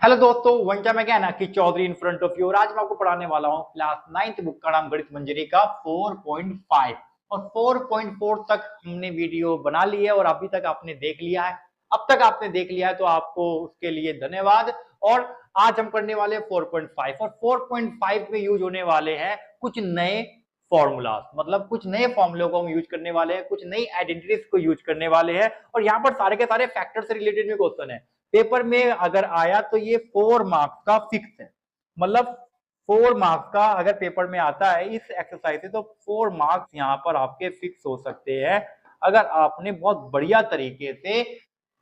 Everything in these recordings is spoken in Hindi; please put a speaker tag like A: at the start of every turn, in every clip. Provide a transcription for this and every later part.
A: हेलो दोस्तों, वन टाइम अगेन की Chaudhary in front of you. आज मैं आपको पढ़ाने वाला हूँ क्लास 9th बुक का नाम गणित मंजरी का 4.5 और 4.4 तक हमने वीडियो बना ली है और अभी तक आपने देख लिया है। अब तक आपने देख लिया है तो आपको उसके लिए धन्यवाद। और आज हम करने वाले 4.5 और 4.5 में यूज होने वाले हैं कुछ नए फॉर्मूलाज, मतलब कुछ नए फॉर्मूलों को हम यूज करने वाले हैं, कुछ नई आइडेंटिटीज को यूज करने वाले हैं। और यहाँ पर सारे के सारे फैक्टर से रिलेटेड में क्वेश्चन है। पेपर में अगर आया तो ये 4 मार्क्स का फिक्स है, मतलब 4 मार्क्स का अगर पेपर में आता है इस एक्सरसाइज से तो 4 मार्क्स यहाँ पर आपके फिक्स हो सकते हैं अगर आपने बहुत बढ़िया तरीके से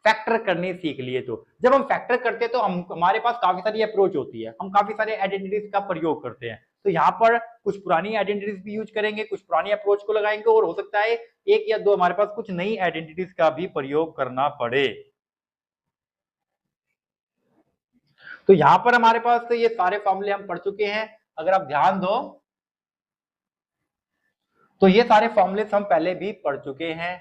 A: फैक्टर करने सीख लिए। तो जब हम फैक्टर करते हैं तो हमारे पास काफी सारी अप्रोच होती है, हम काफी सारे आइडेंटिटीज का प्रयोग करते हैं। तो यहाँ पर कुछ पुरानी आइडेंटिटीज भी यूज करेंगे, कुछ पुरानी अप्रोच को लगाएंगे और हो सकता है एक या दो हमारे पास कुछ नई आइडेंटिटीज का भी प्रयोग करना पड़े। तो यहां पर हमारे पास ये सारे फॉर्मूले हम पढ़ चुके हैं। अगर आप ध्यान दो तो ये सारे फॉर्मूले हम पहले भी पढ़ चुके हैं।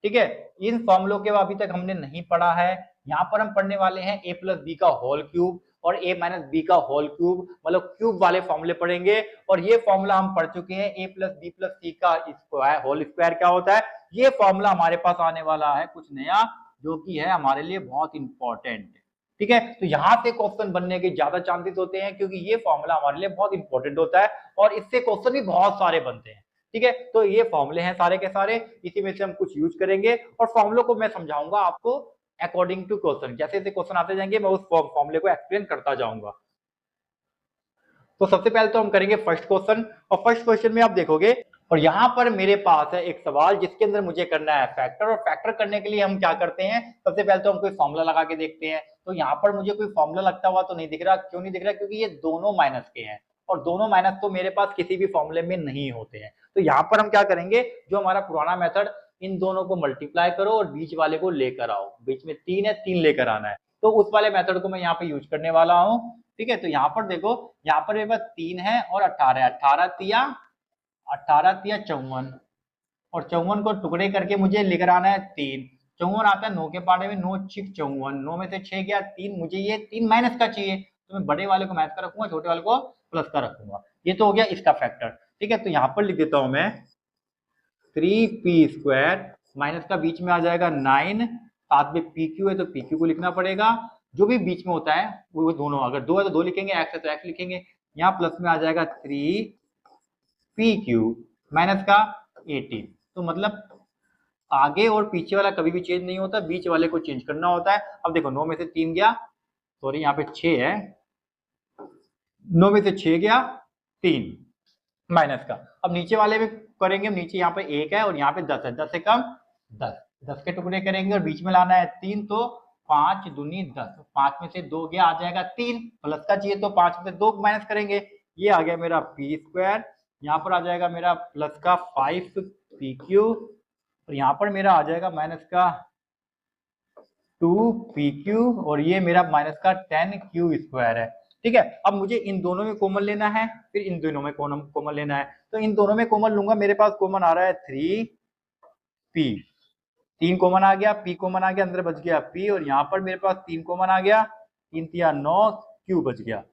A: ठीक है, इन फॉर्मूलों के अभी तक हमने नहीं पढ़ा है। यहाँ पर हम पढ़ने वाले हैं ए प्लस बी का होल क्यूब और ए माइनस बी का होल क्यूब, मतलब क्यूब वाले फॉर्मूले पढ़ेंगे। और ये फॉर्मूला हम पढ़ चुके हैं, ए प्लस बी प्लस सी का स्क्वायर होल स्क्वायर क्या होता है। ये फॉर्मूला हमारे पास आने वाला है कुछ नया, जो कि है हमारे लिए बहुत इंपॉर्टेंट। ठीक है, तो यहां से क्वेश्चन बनने के ज्यादा चांसेस होते हैं क्योंकि ये फॉर्मूला हमारे लिए बहुत इंपॉर्टेंट होता है और इससे क्वेश्चन भी बहुत सारे बनते हैं। ठीक है, तो ये फॉर्मूले हैं सारे के सारे, इसी में से हम कुछ यूज करेंगे और फॉर्मूलों को मैं समझाऊंगा आपको अकॉर्डिंग टू क्वेश्चन। जैसे जैसे क्वेश्चन आते जाएंगे मैं उस फॉर्मूले को एक्सप्लेन करता जाऊंगा। तो सबसे पहले तो हम करेंगे फर्स्ट क्वेश्चन, और फर्स्ट क्वेश्चन में आप देखोगे और यहाँ पर मेरे पास है एक सवाल जिसके अंदर मुझे करना है फैक्टर। और फैक्टर करने के लिए हम क्या करते हैं, सबसे पहले तो हम कोई फॉर्मूला लगा के देखते हैं। तो यहाँ पर मुझे कोई फॉर्मूला लगता हुआ तो नहीं दिख रहा। क्यों नहीं दिख रहा? क्योंकि ये दोनों माइनस के हैं और दोनों माइनस तो मेरे पास किसी भी फॉर्मूले में नहीं होते हैं। तो यहाँ पर हम क्या करेंगे, जो हमारा पुराना मेथड, इन दोनों को मल्टीप्लाई करो और बीच वाले को लेकर आओ। बीच में 3 है, 3 लेकर आना है। तो उस वाले मेथड को मैं यहाँ पे यूज करने वाला हूँ। ठीक है, तो यहाँ पर देखो, यहाँ पर मेरे पास 3 है और 18 है। 18 तिया 54 और 54 को टुकड़े करके मुझे लेकर आना है 3। 54 आता है 9 के पाड़े में, 9 6 54, 9 में से 6 गया 3, मुझे ये 3 माइनस का चाहिए तो मैं बड़े वाले को माइनस का रखूंगा, छोटे वाले को प्लस का रखूंगा। ये तो हो गया इसका फैक्टर। ठीक है, तो यहाँ पर लिख देता हूं मैं 3p² माइनस का बीच में आ जाएगा 9, साथ में pq है तो pq को लिखना पड़ेगा। जो भी बीच में होता है वो दोनों, अगर 2 है तो 2 लिखेंगे, x है तो x लिखेंगे। यहाँ प्लस में आ जाएगा 3pq माइनस का 18। तो मतलब आगे और पीछे वाला कभी भी चेंज नहीं होता, बीच वाले को चेंज करना होता है। अब देखो 9 में से 3 गया, सॉरी यहाँ पे 6 है, 9 में से 6 गया 3 माइनस का। अब नीचे वाले में करेंगे, नीचे यहाँ पे 1 है और यहाँ पे 10 है, 10 से कम 10, 10 के टुकड़े करेंगे और बीच में लाना है 3, तो 5 दूनी 10, 5 में से 2 गया, आ जाएगा 3, प्लस का चाहिए तो 5 में से 2 माइनस करेंगे, ये आ गया मेरा p²। यहाँ पर आ जाएगा मेरा प्लस का 5pq और यहाँ पर मेरा आ जाएगा माइनस का 2pq और ये मेरा माइनस का 10q² है। ठीक है, अब मुझे इन दोनों में कॉमन लेना है, फिर इन दोनों में कॉमन लेना है। तो इन दोनों में कॉमन लूंगा, मेरे पास कॉमन आ रहा है 3p, 3 कॉमन आ गया, p कॉमन आ गया, अंदर बच गया p और यहाँ पर मेरे पास 3 कॉमन आ गया, 3 तिया 9, q बच गया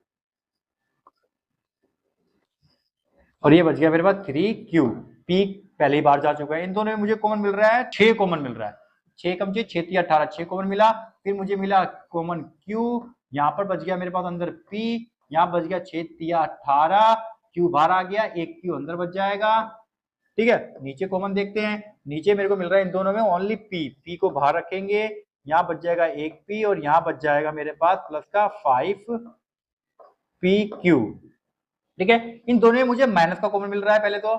A: और ये बच गया मेरे पास 3q। p पहली बार जा चुका है। इन दोनों में मुझे कॉमन मिल रहा है 6 कॉमन मिल रहा है, 6 कम 6 6 तिया 18, 6 कॉमन मिला। फिर मुझे मिला कॉमन q, यहाँ पर बच गया मेरे पास अंदर p, यहाँ बच गया 6 तिया 18, q बाहर आ गया, एक q अंदर बच जाएगा। ठीक है, नीचे कॉमन देखते हैं, नीचे मेरे को मिल रहा है इन दोनों में ओनली p को बाहर रखेंगे, यहाँ बच जाएगा एक p और यहाँ बच जाएगा मेरे पास प्लस का 5pq। ठीक है, इन दोनों में मुझे माइनस का कॉमन मिल रहा है, पहले तो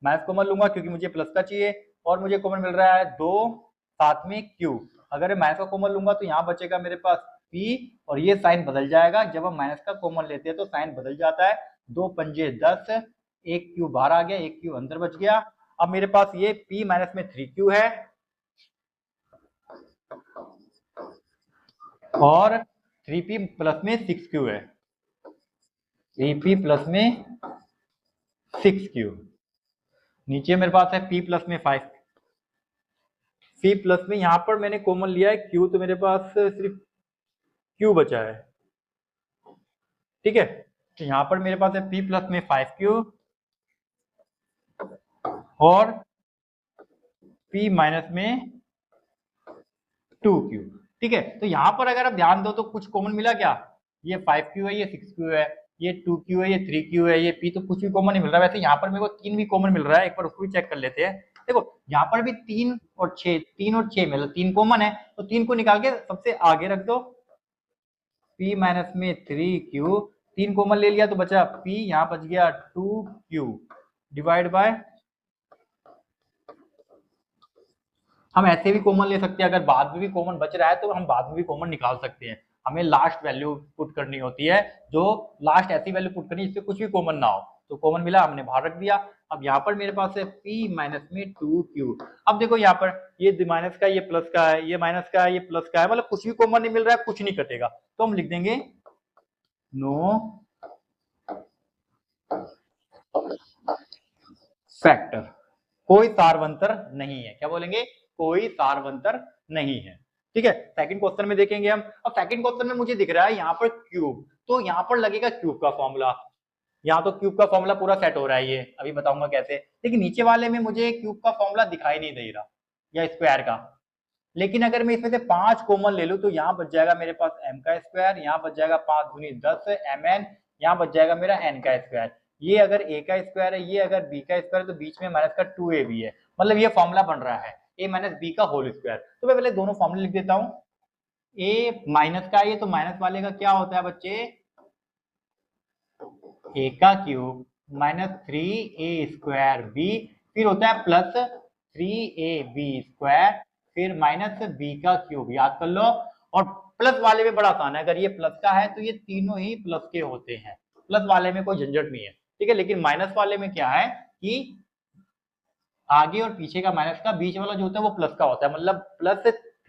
A: माइनस कॉमन लूंगा क्योंकि मुझे प्लस का चाहिए, और मुझे कॉमन मिल रहा है 2, साथ में q। अगर माइनस का कॉमन लूंगा तो यहाँ बचेगा मेरे पास p और ये साइन बदल जाएगा, जब हम माइनस का कॉमन लेते हैं तो साइन बदल जाता है, 2 पंजे 10, एक q बाहर आ गया, एक q अंदर बच गया। अब मेरे पास ये p माइनस में 3q है और 3p प्लस में 6q है, 3p प्लस में 6q। नीचे मेरे पास है p प्लस में 5, p प्लस में यहाँ पर मैंने कॉमन लिया है q, तो मेरे पास सिर्फ q बचा है। ठीक है, तो यहाँ पर मेरे पास है p प्लस में 5q और p माइनस में 2q। ठीक है, तो यहाँ पर अगर आप ध्यान दो तो कुछ कॉमन मिला क्या? ये 5q है, ये 6q है, ये 2q है, ये 3q है, ये p, तो कुछ भी कॉमन नहीं मिल रहा। वैसे यहाँ पर मेरे को 3 भी कॉमन मिल रहा है, एक बार उसको भी चेक कर लेते हैं। देखो यहाँ पर भी 3 और 6, 3 और 6 मतलब 3 कॉमन है, तो 3 को निकाल के सबसे आगे रख दो। p माइनस में 3q, 3 कॉमन ले लिया तो बचा p, यहाँ बच गया 2q डिवाइड बाय, हम ऐसे भी कॉमन ले सकते हैं, अगर बाद में भी कॉमन बच रहा है तो हम बाद में भी कॉमन निकाल सकते हैं। हमें लास्ट वैल्यू पुट करनी होती है, जो लास्ट ऐसी वैल्यू पुट करनी है जिससे कुछ भी कॉमन ना हो। तो कॉमन मिला, हमने बाहर रख दिया। अब यहाँ पर मेरे पास है p माइनस में 2q। अब देखो यहाँ पर ये माइनस का, ये प्लस का है, ये माइनस का है, ये प्लस का है, मतलब कुछ भी कॉमन नहीं मिल रहा है, कुछ नहीं कटेगा, तो हम लिख देंगे नो फैक्टर, कोई सारवंतर नहीं है। क्या बोलेंगे? कोई सारवंतर नहीं है। ठीक है, सेकंड क्वेश्चन में देखेंगे हम। अब सेकंड क्वेश्चन में मुझे दिख रहा है यहाँ पर क्यूब, तो यहाँ पर लगेगा क्यूब का फॉर्मूला। यहाँ तो क्यूब का फॉर्मूला पूरा सेट हो रहा है, ये अभी बताऊंगा कैसे। लेकिन नीचे वाले में मुझे क्यूब का फॉर्मूला दिखाई नहीं दे रहा, या स्क्वायर का। लेकिन अगर मैं इसमें से 5 कॉमन ले लूं तो यहाँ बच जाएगा मेरे पास m का स्क्वायर, यहाँ बच जाएगा 5 दूनी 10 mn, यहाँ बच जाएगा मेरा n का स्क्वायर। ये अगर a का स्क्वायर है, ये अगर b का स्क्वायर है, तो बीच में माइनस का 2a भी है, मतलब ये फॉर्मूला बन रहा है a माइनस b का होल स्क्वायर। तो मैं पहले दोनों फॉर्मूले लिख देता हूँ। a माइनस का है, तो माइनस वाले का क्या होता है बच्चे? a का cube minus 3a square b, फिर होता है प्लस 3ab स्क्वायर, फिर माइनस b का क्यूब, याद कर लो। और प्लस वाले में बड़ा आसान है, अगर ये प्लस का है तो ये तीनों ही प्लस के होते हैं, प्लस वाले में कोई झंझट नहीं है। ठीक है, लेकिन माइनस वाले में क्या है कि आगे और पीछे का माइनस का, बीच वाला जो होता है वो प्लस का होता है, मतलब प्लस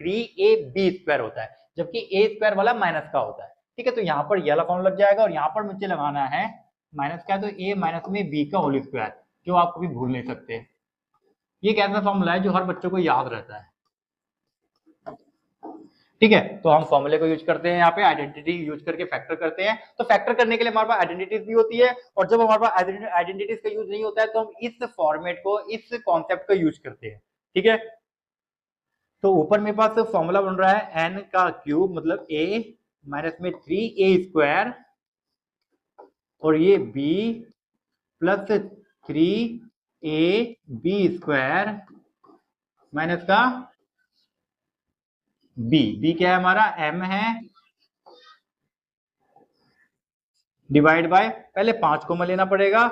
A: 3ab स्क्वायर होता है, जबकि a स्क्वायर वाला माइनस का होता है। ठीक है, तो यहाँ पर ये वाला फॉर्मूला लग जाएगा, और यहाँ पर मुझे लगाना है माइनस का है, तो a माइनस में b का होल स्क्वायर, जो आप कभी भूल नहीं सकते। ये एक ऐसा फॉर्मूला है जो हर बच्चों को याद रहता है। ठीक है, तो हम फॉर्मूले को यूज करते हैं, यहाँ पे आइडेंटिटी यूज करके फैक्टर करते हैं। तो फैक्टर करने के लिए हमारे पास आइडेंटिटीज भी होती है, और जब हमारे पास आइडेंटिटीज का यूज नहीं होता है तो हम इस फॉर्मेट को, इस कॉन्सेप्ट का यूज करते हैं। ठीक है, तो ऊपर मेरे पास फॉर्मूला बन रहा है n का क्यूब, मतलब a माइनस में 3a स्क्वायर, और ये b plus 3ab square minus का b क्या है हमारा? m है, डिवाइड बाय, पहले 5 कॉमन लेना पड़ेगा,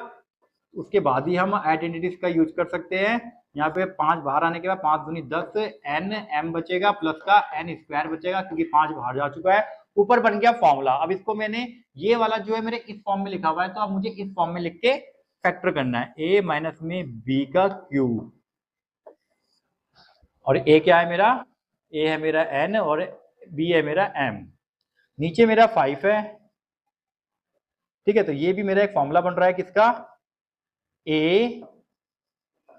A: उसके बाद ही हम आइडेंटिटीज का यूज कर सकते हैं। यहाँ पे 5 बाहर आने के बाद 5 दूनी 10, n m बचेगा, प्लस का n स्क्वायर बचेगा, क्योंकि 5 बाहर जा चुका है। ऊपर बन गया फॉर्मूला। अब इसको मैंने, ये वाला जो है मेरे इस फॉर्म में लिखा हुआ है, तो अब मुझे इस फॉर्म में लिख के फैक्टर करना है, a माइनस में b का क्यूब, और a क्या है मेरा? a है मेरा n और b है मेरा m। नीचे मेरा 5 है। ठीक है, तो ये भी मेरा एक फॉर्मूला बन रहा है किसका? a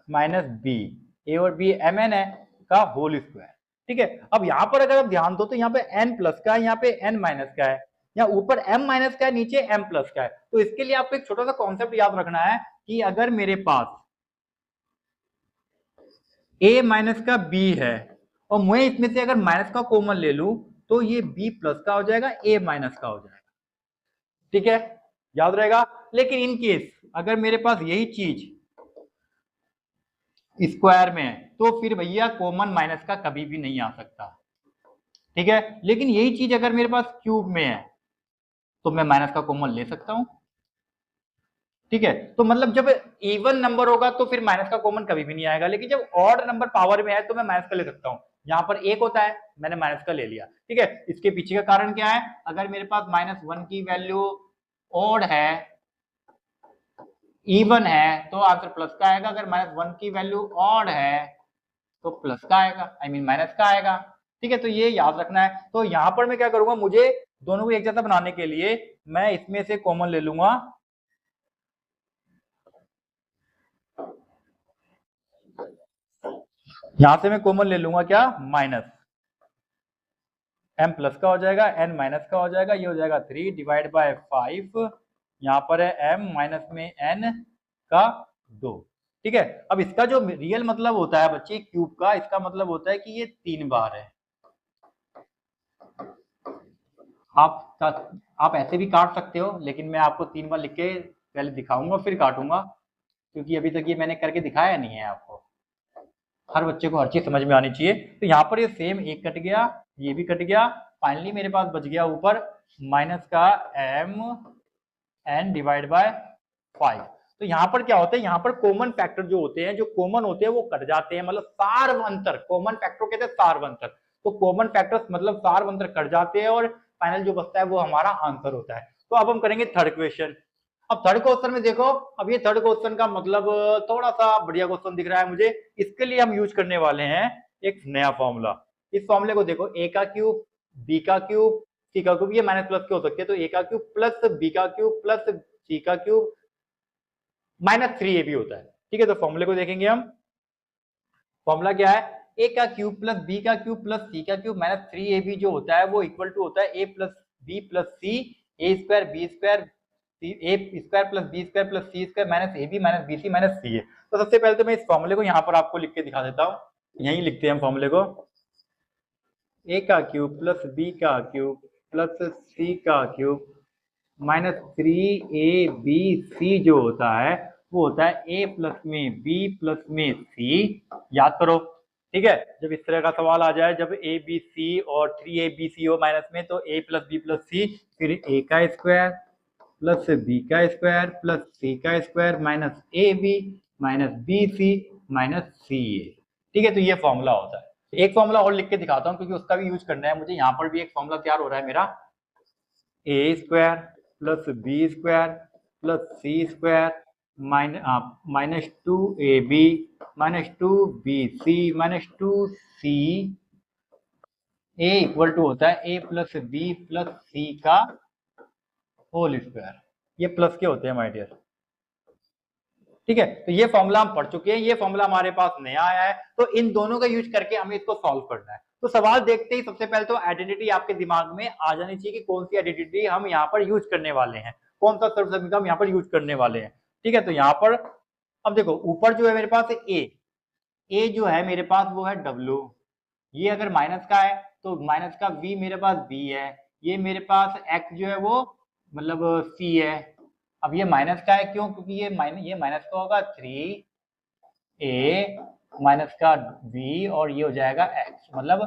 A: माइनस बी, ए और बी एम एन है का होल स्क्वायर। ठीक है, अब यहाँ पर अगर आप ध्यान दो तो यहाँ पे n प्लस का है, यहाँ पे n माइनस का है, यहाँ ऊपर m माइनस का है, नीचे m प्लस का है। तो इसके लिए आपको एक छोटा सा कॉन्सेप्ट याद रखना है कि अगर मेरे पास a माइनस का b है, और मैं इसमें से अगर माइनस का कॉमन ले लूं तो ये b प्लस का हो जाएगा, a माइनस का हो जाएगा। ठीक है, याद रहेगा। लेकिन इन केस अगर मेरे पास यही चीज स्क्वायर में है, तो फिर भैया कॉमन माइनस का कभी भी नहीं आ सकता। ठीक है, लेकिन यही चीज अगर मेरे पास क्यूब में है तो मैं माइनस का कॉमन ले सकता हूं। ठीक है, तो मतलब जब इवन नंबर होगा तो फिर माइनस का कॉमन कभी भी नहीं आएगा, लेकिन जब ऑड नंबर पावर में है तो मैं माइनस का ले सकता हूं। यहाँ पर एक होता है, मैंने माइनस का ले लिया। ठीक है, इसके पीछे का कारण क्या है? अगर मेरे पास -1 की वैल्यू ऑड है, इवन है, तो आंसर प्लस का आएगा। अगर -1 की वैल्यू ऑड है तो प्लस का आएगा, आई मीन माइनस का आएगा। ठीक है, तो ये याद रखना है। तो यहां पर मैं क्या करूंगा, मुझे दोनों को एक जैसा बनाने के लिए मैं इसमें से कॉमन ले लूंगा, यहां से मैं कॉमन ले लूंगा क्या? माइनस। m प्लस का हो जाएगा, n माइनस का हो जाएगा, ये हो जाएगा 3 डिवाइड बाय 5, यहाँ पर है m माइनस में n का 2। ठीक है, अब इसका जो रियल मतलब होता है बच्चे क्यूब का, इसका मतलब होता है कि ये 3 बार है। आप ऐसे भी काट सकते हो, लेकिन मैं आपको 3 बार लिख के पहले दिखाऊंगा फिर काटूंगा, क्योंकि अभी तक ये मैंने करके दिखाया नहीं है आपको। हर बच्चे को हर चीज समझ में आनी चाहिए। तो यहाँ पर ये सेम एक कट गया, ये भी कट गया, फाइनली मेरे पास बच गया ऊपर माइनस का m n डिवाइड बाय 5। तो यहाँ पर क्या होता है, यहाँ पर कॉमन फैक्टर जो होते हैं, जो कॉमन होते हैं वो कट जाते हैं, मतलब सार्वंतर, कॉमन फैक्टर कहते हैं सार्वंतर। तो कॉमन फैक्टर्स मतलब सार्वंतर कट जाते हैं और फाइनल जो बचता है वो हमारा आंसर होता है। तो अब हम करेंगे थर्ड क्वेश्चन। अब थर्ड क्वेश्चन में देखो, अब ये थर्ड क्वेश्चन का मतलब थोड़ा सा बढ़िया क्वेश्चन दिख रहा है मुझे। इसके लिए हम यूज करने वाले हैं एक नया फॉर्मूला। इस फॉर्मूले को देखो, a का क्यूब, b का क्यूब, c का क्यूब, ये माइनस प्लस के हो सकते हैं, तो a का क्यूब प्लस b का क्यूब प्लस c का क्यूब माइनस 3ab होता है। ठीक है, तो फॉर्मूले को देखेंगे हम। फॉर्मूला क्या है, a का क्यूब प्लस b का क्यूब प्लस c का क्यूब माइनस 3ab जो होता है वो इक्वल टू होता है a plus b plus c, a square b square a square plus b square plus c square minus ab minus bc minus ca। तो सबसे पहले तो मैं इस फॉर्मूले को यहाँ पर आपको लिख के दिखा देता हूँ। यहीं लिखते हैं हम फॉर्मूले को, a का क्यूब प्लस b का क्यूब प्लस c का क्यूब माइनस 3abc जो होता है वो होता है a प्लस में b प्लस में c। याद करो, ठीक है, जब इस तरह का सवाल आ जाए, जब a b c और 3abc हो माइनस में, तो a plus b plus c, फिर a का स्क्वायर प्लस b का स्क्वायर प्लस c का square minus ab minus bc minus ca। ठीक है, तो ये फॉर्मूला होता है। एक फॉर्मूला और लिख के दिखाता हूँ क्योंकि उसका भी यूज करना है मुझे। यहाँ पर भी एक फॉर्मूला तैयार हो रहा है मेरा, a square plus b square plus c square minus 2ab minus 2bc minus 2c a equal to होता है a plus b plus c का होल स्क्वायर। ये प्लस के होते हैं माय डियर। ठीक है, तो ये फॉर्मूला हम पढ़ चुके हैं, ये फॉर्मूला हमारे पास नया आया है, तो इन दोनों का यूज करके हमें इसको सॉल्व करना है। तो सवाल देखते ही सबसे पहले तो आइडेंटिटी आपके दिमाग में आ जानी चाहिए कि कौन सी आइडेंटिटी हम यहाँ पर यूज करने वाले हैं, कौन सा सर्वसमीकरण हम यहाँ पर यूज करने वाले हैं। ठीक है, तो यहाँ पर अब देखो, ऊपर जो है मेरे पास ए जो है मेरे पास वो है W, ये अगर माइनस का है तो माइनस का V मेरे पास B है, ये मेरे पास X जो है वो मतलब C है। अब ये माइनस का है क्यों, क्योंकि ये माइनस का होगा 3a माइनस का b और ये हो जाएगा x, मतलब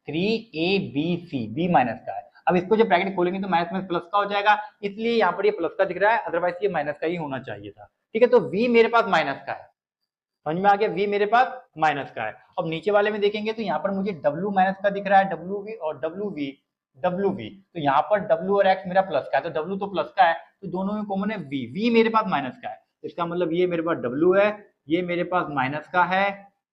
A: 3abc, b माइनस का है। अब इसको जब ब्रैकेट खोलेंगे तो माइनस में प्लस का हो जाएगा, इसलिए यहाँ पर ये प्लस का दिख रहा है, अदरवाइज ये माइनस का ही होना चाहिए था। ठीक है, तो v मेरे पास माइनस का है, समझ में आ गया, v मेरे पास माइनस का है। अब नीचे वाले में देखेंगे तो यहाँ पर मुझे w माइनस का दिख रहा है, wv और wv, तो यहाँ पर w और x मेरा प्लस का है, तो w तो प्लस का है, तो दोनों में कॉमन है v मेरे पास माइनस का है, इसका मतलब ये मेरे पास w है, ये मेरे पास माइनस का है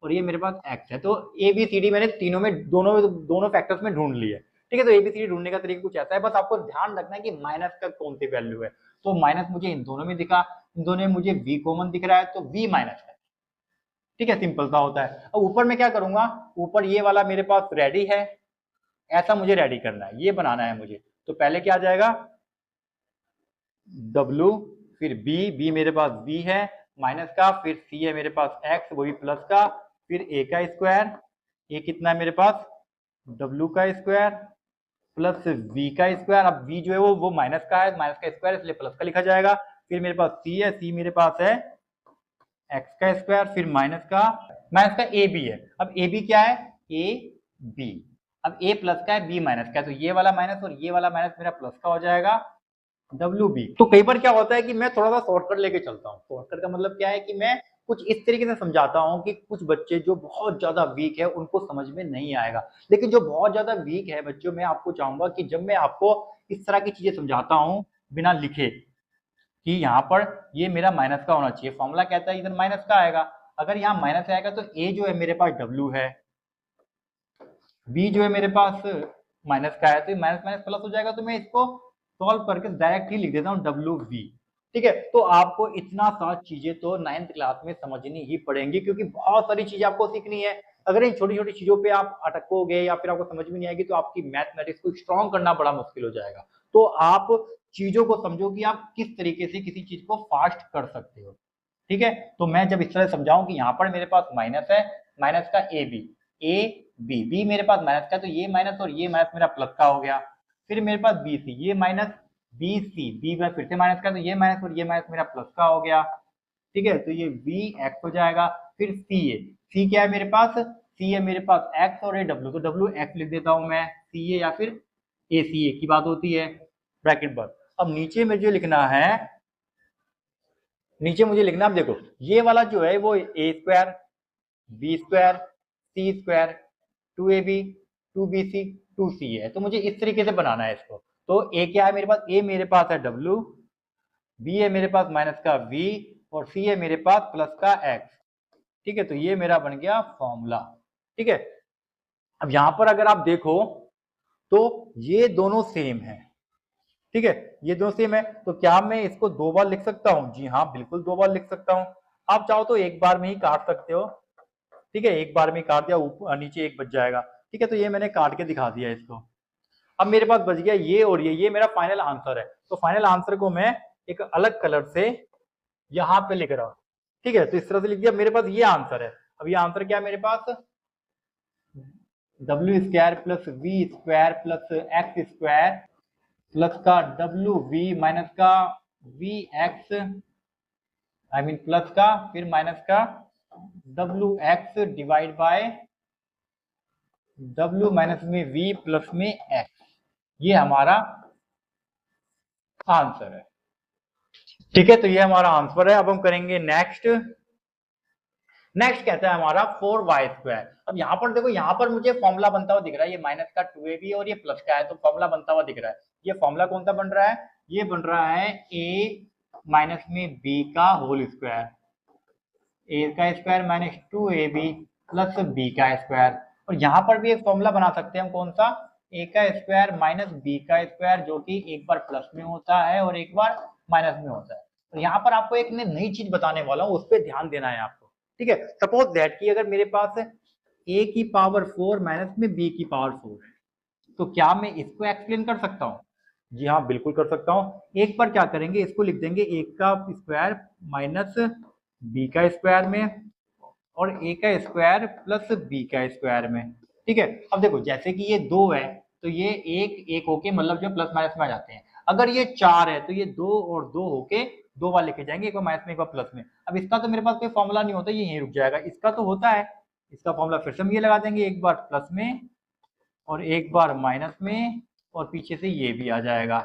A: और ये मेरे पास x है। तो ABCD मैंने तीनों में दोनों फैक्टर्स में ढूंढ लिया है। ठीक है, तो ABCD ढूंढने का तरीका कुछ ऐसा है, बस आपको ध्यान रखना है कि माइनस का कौन सी वैल्यू है। तो माइनस मुझे इन दोनों में दिखा, इन दोनों में मुझे v कॉमन दिख रहा है, तो v माइनस है। ठीक है, सिंपल सा होता है। अब ऊपर में क्या करूंगा, ऊपर ये वाला मेरे पास रेडी है, ऐसा मुझे रेडी करना है, ये बनाना है मुझे। तो पहले क्या आ जाएगा, W फिर B मेरे पास B है माइनस का, फिर C है मेरे पास X वो भी प्लस का, फिर A का स्क्वायर, A कितना है मेरे पास W का स्क्वायर प्लस V का स्क्वायर। अब V जो है वो माइनस का है, माइनस का स्क्वायर इसलिए प्लस का लिखा जाएगा। फिर मेरे पास C है, C मेरे पास है X का स्क्वायर, फिर माइनस का AB है। अब AB क्या है, AB, अब A प्लस का है B माइनस का है, तो ये वाला माइनस और ये वाला माइनस मेरा प्लस का हो जाएगा WB। तो कई बार क्या होता है कि मैं थोड़ा सा शॉर्टकट लेके चलता हूँ। शॉर्टकट का मतलब क्या है कि मैं कुछ इस तरीके से समझाता हूँ कि कुछ बच्चे जो बहुत ज्यादा वीक है उनको समझ में नहीं आएगा, लेकिन जो बहुत ज्यादा वीक है बच्चों, मैं आपको चाहूंगा कि जब मैं आपको इस तरह की चीजें समझाता हूँ बिना लिखे कि यहाँ पर ये मेरा माइनस का होना चाहिए, फॉर्मूला कहता है इधर माइनस का आएगा, अगर यहाँ माइनस आएगा तो A जो है मेरे पास W है, B जो है मेरे पास माइनस का है, तो माइनस माइनस प्लस हो जाएगा, तो मैं इसको सॉल्व करके डायरेक्ट ही लिख देता हूँ WV। ठीक है, तो आपको इतना सा चीजें तो 9th क्लास में समझनी ही पड़ेंगी, क्योंकि बहुत सारी चीजें आपको सीखनी है। अगर इन छोटी छोटी चीजों पे आप अटकोगे या फिर आपको समझ में नहीं आएगी तो आपकी मैथमेटिक्स को स्ट्रॉन्ग करना बड़ा मुश्किल हो जाएगा। तो आप चीजों को समझो कि आप किस तरीके से किसी चीज को फास्ट कर सकते हो। ठीक है, तो मैं जब इस तरह समझाऊं कि यहाँ पर मेरे पास माइनस है, माइनस का ए बी, बी मेरे पास माइनस का, तो ये माइनस और ये माइनस मेरा प्लस का हो गया। फिर मेरे पास बी सी, ये माइनस बी सी, बी में फिर से माइनस का, तो ये माइनस और ये माइनस मेरा प्लस का हो गया। ठीक है, तो ये वी एक्स हो जाएगा। फिर सी ए, सी क्या है मेरे पास, सी है मेरे पास एक्स और ए डब्ल्यू, तो डब्ल्यू एक्स लिख देता हूं मैं, सी ए या फिर ए सी ए की बात होती है ब्रैकेट पर। अब नीचे में जो लिखना है, नीचे मुझे लिखना, अब देखो ये वाला जो है वो ए स्क्वायर बी स्क्वायर सी स्क्वायर 2ab 2bc 2c है, तो मुझे इस तरीके से बनाना है इसको। तो ए क्या है मेरे पास, ए मेरे पास है w, बी है मेरे पास माइनस का v और सी है मेरे पास प्लस का x। ठीक है, तो ये मेरा बन गया फॉर्मूला। ठीक है, अब यहां पर अगर आप देखो तो ये दोनों सेम है। ठीक है, ये दोनों सेम है, तो क्या मैं इसको दो बार लिख सकता हूं? जी हाँ, बिल्कुल दो बार लिख सकता हूं। आप चाहो तो एक बार में ही काट सकते हो। ठीक है, एक बार में काट दिया, ऊपर नीचे एक बच जाएगा। ठीक है, तो ये मैंने काट के दिखा दिया इसको। अब मेरे पास बच गया ये और ये मेरा फाइनल आंसर है। तो फाइनल आंसर को मैं एक अलग कलर से यहां पे लिख रहा हूं। ठीक है, तो इस तरह से लिख दिया, मेरे पास ये आंसर है। अब ये आंसर क्या है मेरे पास, W square plus V square plus X square plus का डब्ल्यू वी माइनस का V X, I mean plus का फिर माइनस का W X divide by W minus में वी प्लस में एक्स, ये हमारा आंसर है। ठीक है, तो ये हमारा आंसर है। अब हम करेंगे नेक्स्ट। नेक्स्ट कहता है हमारा 4y²। अब यहाँ पर देखो, यहाँ पर मुझे फॉर्मूला बनता हुआ दिख रहा है, ये माइनस का 2ab और ये प्लस का है, तो फॉर्मूला बनता हुआ दिख रहा है। ये फॉर्मूला कौन सा बन रहा है, ये बन रहा है a माइनस में b का होल स्क्वायर, a का square minus 2ab plus b का स्क्वायर। और यहाँ पर भी एक फॉर्मूला बना सकते हैं हम, कौन सा, a का स्क्वायर माइनस b का स्क्वायर, जो कि एक बार प्लस में होता है और एक बार माइनस में होता है। तो यहाँ पर आपको एक नई चीज बताने वाला हूँ, उस पर ध्यान देना है आपको। ठीक है, सपोज दैट कि अगर मेरे पास a की पावर 4 माइनस में b की पावर 4 है, तो क्या मैं इसको एक्सप्लेन कर सकता हूँ? जी हाँ, बिल्कुल कर सकता हूँ। एक पर क्या करेंगे, इसको लिख देंगे a का स्क्वायर माइनस b का स्क्वायर में और a का स्क्वायर प्लस b का स्क्वायर में। ठीक है, अब देखो जैसे कि ये 2 है तो ये एक एक होके मतलब जो प्लस माइनस में आ जाते हैं। अगर ये 4 है तो ये 2 और 2 होके दो बार लेके जाएंगे, एक बार माइनस में एक बार प्लस में। अब इसका तो मेरे पास कोई फॉर्मूला नहीं होता, ये यहीं रुक जाएगा। इसका तो होता है, इसका फॉर्मूला फिर से हम ये लगा देंगे, एक बार प्लस में और एक बार माइनस में और पीछे से ये भी आ जाएगा।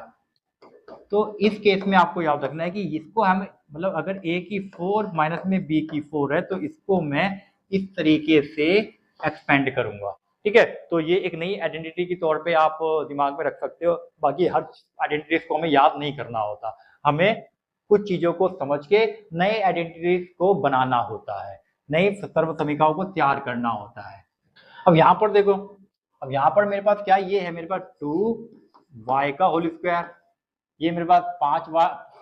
A: तो इस केस में आपको याद रखना है कि इसको हम मतलब अगर a की 4 माइनस में b की 4 है तो इसको मैं इस तरीके से एक्सपेंड करूंगा। ठीक है, तो ये एक नई आइडेंटिटी के तौर पे आप दिमाग में रख सकते हो। बाकी हर आइडेंटिटीज को हमें याद नहीं करना होता, हमें कुछ चीजों को समझ के नए आइडेंटिटीज को बनाना होता है, नई सर्व समीकरणों को तैयार करना होता है। अब यहाँ पर देखो, अब यहाँ पर मेरे पास क्या ये है, मेरे पास 2y का होल स्क्वायर, ये मेरे पास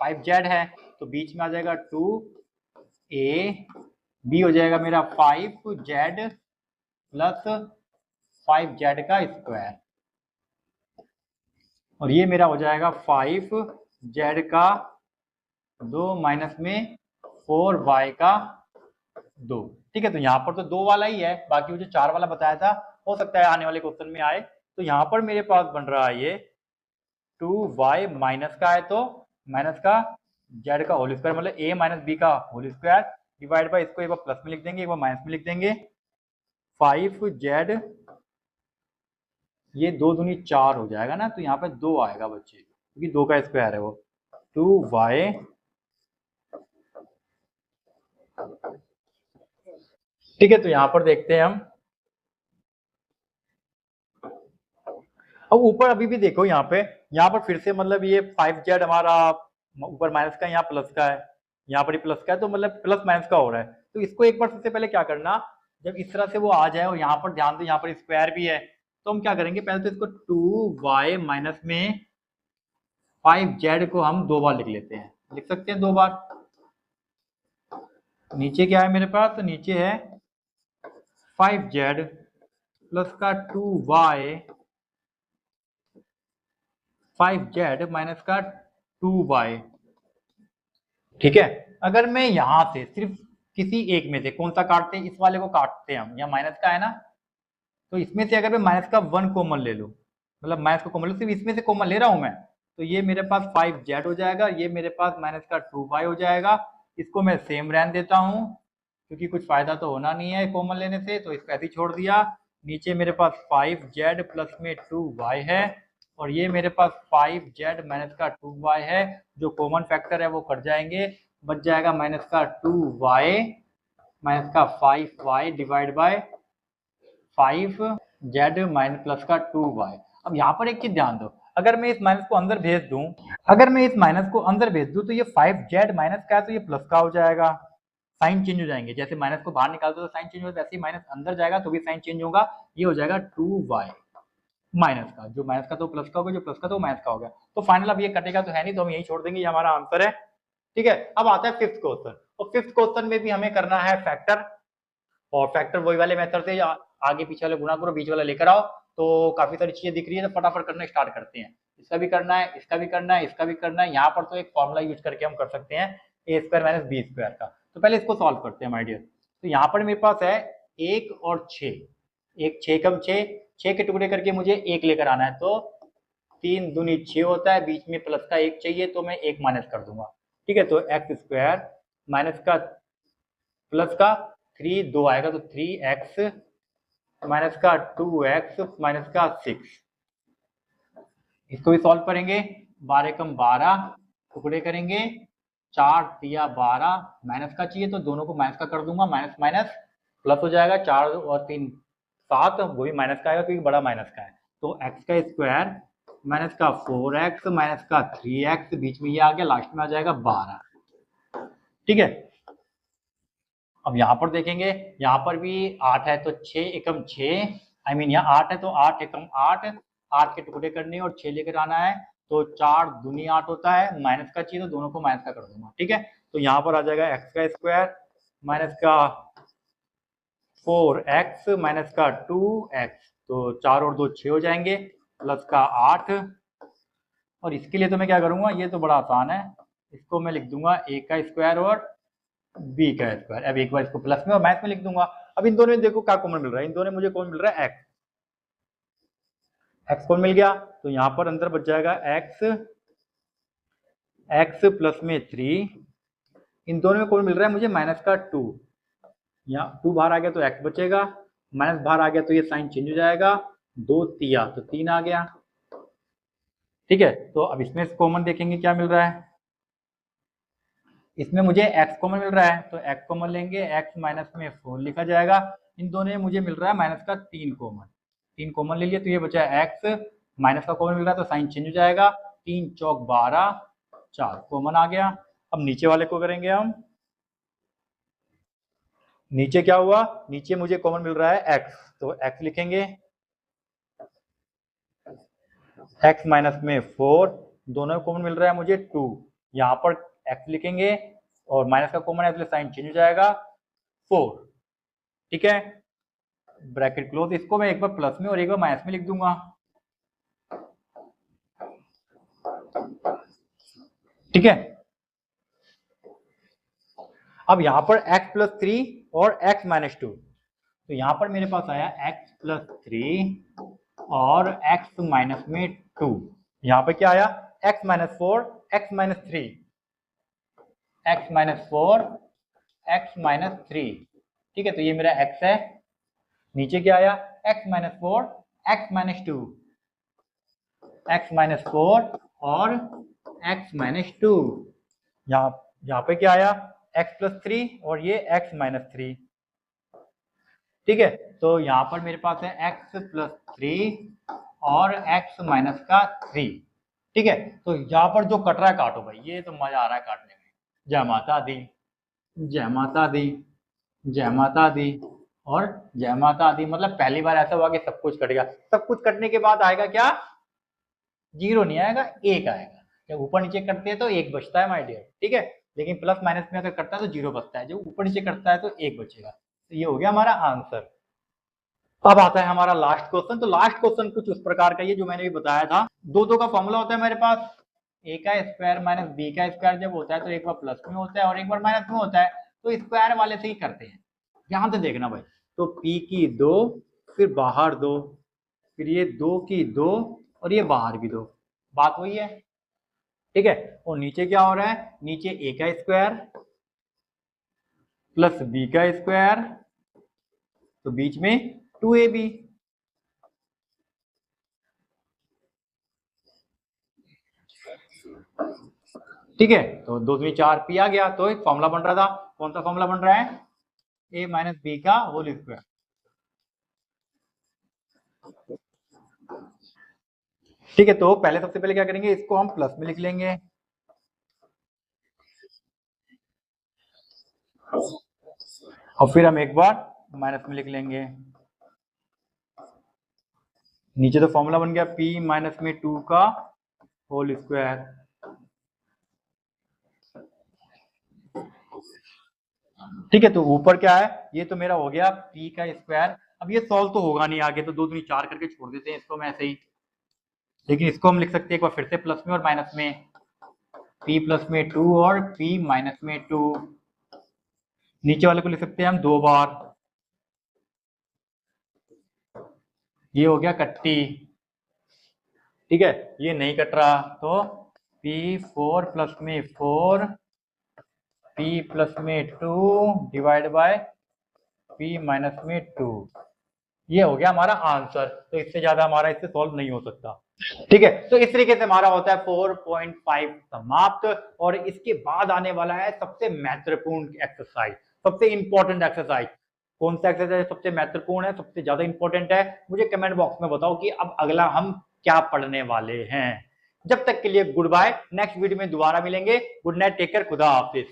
A: 5z है, तो बीच में आ जाएगा 2a, b हो जाएगा मेरा 5z प्लस 5z का स्क्वायर, और ये मेरा हो जाएगा 5z का 2 माइनस में 4y का 2। ठीक है, तो यहाँ पर तो 2 वाला ही है, बाकी वो जो 4 वाला बताया था हो सकता है आने वाले क्वेश्चन में आए। तो यहाँ पर मेरे पास बन रहा है ये 2y माइनस का है तो माइनस का z का होल स्क्वायर, मतलब a माइनस b का होल स्क्वायर डिवाइड बाय, इसको एक बार प्लस में लिख देंगे एक बार माइनस में लिख देंगे, 5z, ये 2 दूनी 4 हो जाएगा ना, तो यहाँ पे 2 आएगा बच्चे, क्योंकि 2 का स्क्वायर है वो, 2y। ठीक है, तो यहाँ पर देखते हैं हम, अब ऊपर अभी भी देखो यहाँ पर फिर से मतलब ये 5z हमारा ऊपर माइनस का, यहाँ प्लस का है, यहाँ पर ही प्लस का है, तो मतलब प्लस माइनस का हो रहा है। तो इसको एक बार सबसे पहले क्या करना, जब इस तरह से वो आ जाए और यहाँ पर ध्यान दो यहाँ पर स्क्वायर भी है, तो हम क्या करेंगे, पहले तो इसको 2y माइनस में 5z को हम 2 बार लिख लेते हैं, लिख सकते हैं 2 बार। नीचे क्या है मेरे पास, तो नीचे है 5z प्लस का 2y 5z माइनस का 2y। ठीक है, अगर मैं यहां से सिर्फ किसी एक में से कौन सा काटते हैं, इस वाले को काटते हैं हम, यहाँ माइनस का है ना, तो इसमें से अगर मैं माइनस का 1 कॉमन ले लूं, मतलब माइनस का कॉमन, सिर्फ इसमें से कॉमन ले रहा हूं मैं, तो ये मेरे पास 5z हो जाएगा, ये मेरे पास माइनस का 2y हो जाएगा। इसको मैं सेम रहने देता हूं क्योंकि कुछ फायदा तो होना नहीं है कॉमन लेने से, तो इसको ऐसे ही छोड़ दिया। नीचे मेरे पास 5z प्लस में 2y है, और ये मेरे पास 5z माइनस का 2y है, जो कॉमन फैक्टर है वो कट जाएंगे, बच जाएगा माइनस का 2y माइनस का 5y divide by 5z minus plus का 2y। अब यहाँ पर एक चीज ध्यान दो, अगर मैं इस माइनस को अंदर भेज दूं, अगर मैं इस माइनस को अंदर भेज दूं तो ये 5z माइनस का है तो ये प्लस का हो जाएगा, साइन चेंज हो जाएंगे, जैसे माइनस को बाहर निकालते तो साइन चेंज होता है, वैसे ही माइनस अंदर जाएगा तो भी साइन चेंज होगा, ये हो जाएगा 2y माइनस का, जो माइनस का तो प्लस का होगा, जो प्लस का तो माइनस का होगा। तो फाइनल अब ये कटेगा तो है नहीं, तो हम यही छोड़ देंगे, ये हमारा आंसर है। ठीक है, अब आता है फिफ्थ क्वेश्चन, और फिफ्थ क्वेश्चन में भी हमें करना है फैक्टर, और फैक्टर वही वाले मेथड से आगे पीछे वाले गुणा करो, बीच वाला लेकर आओ। तो काफी सारी चीजें दिख रही है, तो फटाफट करना स्टार्ट करते हैं। इसका भी करना है, इसका भी करना है, इसका भी करना है। यहाँ पर तो एक फॉर्मूला यूज करके हम कर सकते हैं ए स्क्वायर माइनस बी स्क्वायर का। तो पहले इसको सॉल्व करते हैं माय डियर। तो यहाँ पर मेरे पास है 1 और 6, एक 6 कम 6, 6 के टुकड़े करके मुझे 1 लेकर आना है, तो 3 दूनी 6 होता है, बीच में प्लस का 1 चाहिए तो मैं 1 माइनस कर दूंगा। ठीक है, तो एक्स स्क्वायर माइनस का प्लस का 3 2 आएगा, तो 3x माइनस का 2x माइनस का 6। इसको भी सॉल्व करेंगे, 12 कम 12 टुकड़े करेंगे, 4 दिया 12, माइनस का चाहिए तो दोनों को माइनस का कर दूंगा, माइनस माइनस प्लस हो जाएगा, 4 और 3 7, वो भी माइनस का आएगा क्योंकि बड़ा माइनस का है। तो x का स्क्वायर माइनस का 4x माइनस का 3x, बीच में ये आ गया, लास्ट में आ जाएगा 12। ठीक है, अब यहाँ पर देखेंगे, यहाँ पर भी 8 है तो 6 एकम 6, आई मीन यहाँ 8 है तो 8 एकम 8, 8 के टुकड़े करने और 6 लेकर आना है, तो 4 दूनी 8 होता है, माइनस का चाहिए तो दोनों को माइनस का कर दूंगा। ठीक है, तो यहाँ पर आ जाएगा एक्स का स्क्वायर माइनस का 4x माइनस का 2x, तो 4 और 2 6 हो जाएंगे, प्लस का 8। और इसके लिए तो मैं क्या करूंगा, ये तो बड़ा आसान है, इसको मैं लिख दूंगा a का स्क्वायर और b का स्क्वायर। अब एक बार इसको प्लस में और माइनस में लिख दूंगा। अब इन दोनों में देखो क्या कॉमन मिल रहा है, इन दोनों में मुझे कॉमन मिल रहा है x कॉमन मिल गया, तो यहाँ पर अंदर बच जाएगा x प्लस में 3, इन दोनों में कॉमन मिल रहा है मुझे माइनस का 2, यहाँ 2 बाहर आ गया तो x बचेगा, माइनस बाहर आ गया तो ये साइन चेंज हो जाएगा, 2 तिया तो 3 आ गया। ठीक है, तो अब इसमें कॉमन देखेंगे क्या मिल रहा है, इसमें मुझे x कॉमन मिल रहा है, तो x कॉमन लेंगे, x माइनस में 4 लिखा जाएगा, इन दोनों में मुझे मिल रहा है माइनस का 3 कॉमन, 3 कॉमन ले लिया तो ये बचा है x, माइनस का कॉमन मिल रहा है तो साइन चेंज हो जाएगा, 3 चौक 12, 4 कॉमन आ गया। अब नीचे वाले को करेंगे हम, नीचे क्या हुआ, नीचे मुझे कॉमन मिल रहा है x, तो x लिखेंगे, x माइनस में 4, दोनों में कॉमन मिल रहा है मुझे 2, यहाँ पर x लिखेंगे और माइनस का कॉमन है इसलिए साइन चेंज हो जाएगा 4। ठीक है, ब्रैकेट क्लोज, इसको मैं एक बार प्लस में और एक बार माइनस में लिख दूंगा। ठीक है, अब यहाँ पर x प्लस 3 और x माइनस 2, तो यहाँ पर मेरे पास आया x प्लस 3 और x माइनस में 2, यहाँ पर क्या आया x minus 4 x minus 3, x minus 4 x minus 3। ठीक है, तो ये मेरा x है, नीचे क्या आया x minus 4 x minus 2, x minus 4 और x माइनस 2, यहाँ पे क्या आया x प्लस 3 और ये x माइनस 3। ठीक है, तो यहाँ पर मेरे पास है x प्लस 3 और x माइनस का 3। ठीक है, तो यहाँ पर जो कट रहा है काटो भाई, ये तो मजा आ रहा है काटने में। जय माता दी, जय माता दी, जय माता दी और जय माता दी, मतलब पहली बार ऐसा हुआ कि सब कुछ कट गया। सब कुछ कटने के बाद आएगा क्या, 0 नहीं आएगा, 1 आएगा। जब ऊपर नीचे करते हैं तो 1 बचता है माय डियर। ठीक है, लेकिन प्लस माइनस में अगर करता है तो 0 बचता है, जब ऊपर नीचे करता है तो 1 बचेगा। तो ये हो गया हमारा आंसर। अब आता है हमारा लास्ट क्वेश्चन। तो लास्ट क्वेश्चन कुछ उस प्रकार का, ये जो मैंने भी बताया था, दो का फॉर्मूला होता है मेरे पास, ए का स्क्वायर माइनस बी का स्क्वायर जब होता है तो एक बार प्लस में होता है और एक बार माइनस में होता है, तो स्क्वायर वाले से ही करते हैं। यहां से देखना भाई, तो पी की दो, फिर बाहर दो, फिर ये दो की दो और ये बाहर भी दो, बात वही है, ठीक है। और नीचे क्या हो रहा है, नीचे ए का स्क्वायर प्लस बी का स्क्वायर, तो बीच में 2ab, ठीक है। तो दो दूनी चार, पी आ गया, तो एक फॉर्मूला बन रहा था। कौन सा फॉर्मूला बन रहा है, ए माइनस बी का होल स्क्वायर, ठीक है। तो पहले सबसे पहले क्या करेंगे, इसको हम प्लस में लिख लेंगे, और फिर हम एक बार माइनस में लिख लेंगे। नीचे तो फॉर्मूला बन गया p माइनस में 2 का होल स्क्वायर, ठीक है। तो ऊपर क्या है, ये तो मेरा हो गया p का स्क्वायर। अब ये सॉल्व तो होगा नहीं आगे, तो दो दूनी चार करके छोड़ देते हैं इसको मैं ऐसे ही, लेकिन इसको हम लिख सकते हैं एक बार फिर से प्लस में और माइनस में, p प्लस में 2 और p माइनस में 2, नीचे वाले को लिख सकते हैं हम दो बार, ये हो गया कट्टी, ठीक है। ये नहीं कट रहा, तो p4 प्लस में 4, p प्लस में 2 डिवाइड बाय p माइनस में 2, ये हो गया हमारा आंसर। तो इससे ज्यादा हमारा इससे सॉल्व नहीं हो सकता, ठीक है। तो इस तरीके से हमारा होता है 4.5 समाप्त। और इसके बाद आने वाला है सबसे महत्वपूर्ण एक्सरसाइज, सबसे इंपॉर्टेंट एक्सरसाइज। कौन सा एक्सरसाइज सबसे महत्वपूर्ण है, सबसे ज्यादा इंपॉर्टेंट है, मुझे कमेंट बॉक्स में बताओ कि अब अगला हम क्या पढ़ने वाले हैं। जब तक के लिए गुड बाय, नेक्स्ट वीडियो में दोबारा मिलेंगे। गुड नाइट, टेक केयर, खुदा हाफिज।